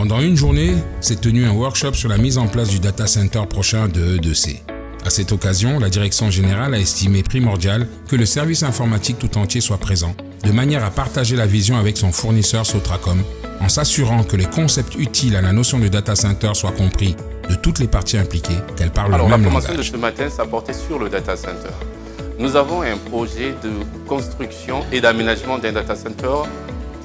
Pendant une journée, s'est tenu un workshop sur la mise en place du data center prochain de E2C. À cette occasion, la direction générale a estimé primordial que le service informatique tout entier soit présent, de manière à partager la vision avec son fournisseur Sotracom, en s'assurant que les concepts utiles à la notion de data center soient compris de toutes les parties impliquées, qu'elles parlent le même langage. La formation de ce matin, ça portait sur le data center. Nous avons un projet de construction et d'aménagement d'un data center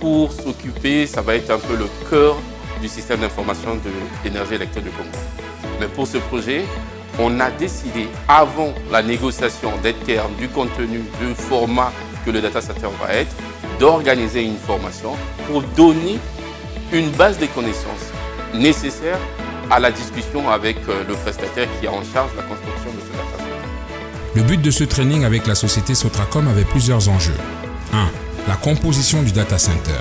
pour s'occuper, ça va être un peu le cœur du système d'information de l'énergie électrique du Congo. Mais pour ce projet, on a décidé, avant la négociation des termes, du contenu, du format que le data center va être, d'organiser une formation pour donner une base de connaissances nécessaires à la discussion avec le prestataire qui est en charge de la construction de ce data center. Le but de ce training avec la société Sotracom avait plusieurs enjeux. 1. La composition du data center.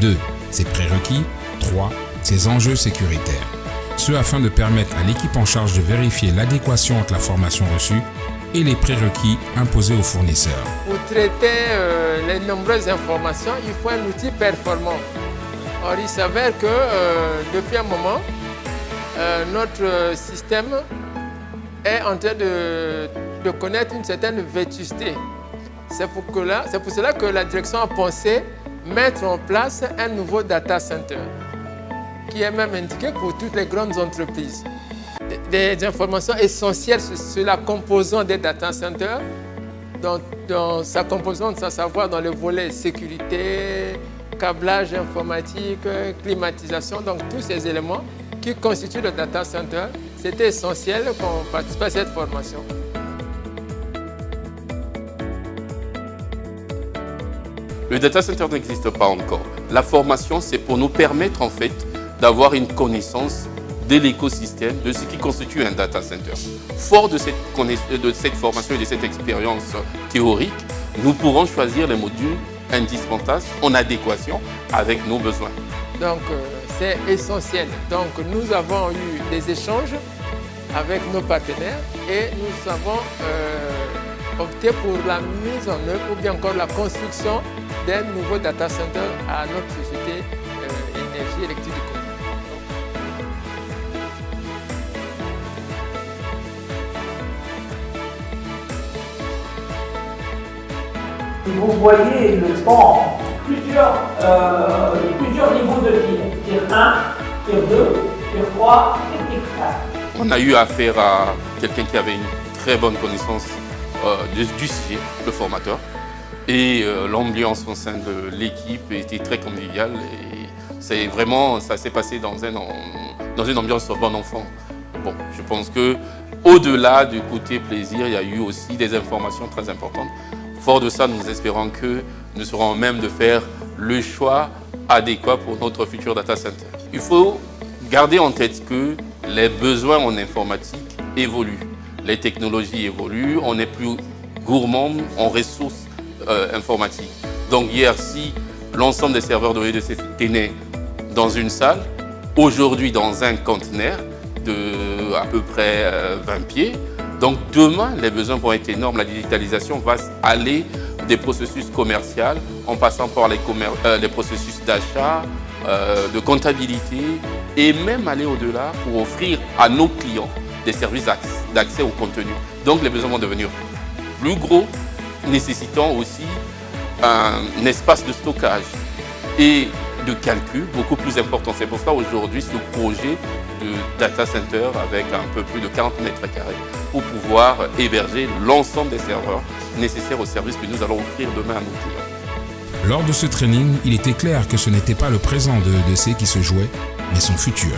2. Ses prérequis. 3. Ses enjeux sécuritaires. Ce afin de permettre à l'équipe en charge de vérifier l'adéquation entre la formation reçue et les prérequis imposés aux fournisseurs. Pour traiter les nombreuses informations, il faut un outil performant. Or, il s'avère que depuis un moment, notre système est en train de connaître une certaine vétusté. C'est pour cela que la direction a pensé mettre en place un nouveau data center, qui est même indiqué pour toutes les grandes entreprises. Des informations essentielles sur la composante des data centers, dans sa composante, à savoir dans le volet sécurité, câblage informatique, climatisation, donc tous ces éléments qui constituent le data center. C'était essentiel qu'on participe à cette formation. Le data center n'existe pas encore. La formation, c'est pour nous permettre en fait d'avoir une connaissance de l'écosystème, de ce qui constitue un data center. Fort de cette formation et de cette expérience théorique, nous pourrons choisir les modules indispensables en adéquation avec nos besoins. Donc c'est essentiel. Donc nous avons eu des échanges avec nos partenaires et nous avons opté pour la mise en œuvre ou bien encore la construction d'un nouveau data center à notre société énergie électrique du Congo. Vous voyez le temps, plusieurs niveaux de tir. Tir 1, tir 2, tir 3 et tir 4. On a eu affaire à quelqu'un qui avait une très bonne connaissance du sujet, le formateur. Et l'ambiance au sein de l'équipe était très conviviale. Et ça s'est passé dans une ambiance bon enfant. Bon, je pense qu'au-delà du côté plaisir, il y a eu aussi des informations très importantes. Fort de ça, nous espérons que nous serons même de faire le choix adéquat pour notre futur data center. Il faut garder en tête que les besoins en informatique évoluent. Les technologies évoluent, on est plus gourmand en ressources informatiques. Donc hier, si l'ensemble des serveurs de E2C tenaient dans une salle, aujourd'hui dans un conteneur de à peu près 20 pieds, donc demain, les besoins vont être énormes. La digitalisation va aller des processus commerciaux en passant par les processus d'achat, de comptabilité et même aller au-delà pour offrir à nos clients des services d'accès au contenu. Donc les besoins vont devenir plus gros, nécessitant aussi un espace de stockage et de calcul beaucoup plus important. C'est pour ça aujourd'hui ce projet de data center avec un peu plus de 40 mètres carrés pour pouvoir héberger l'ensemble des serveurs nécessaires aux services que nous allons offrir demain à nos clients. Lors de ce training, il était clair que ce n'était pas le présent de E2C qui se jouait, mais son futur.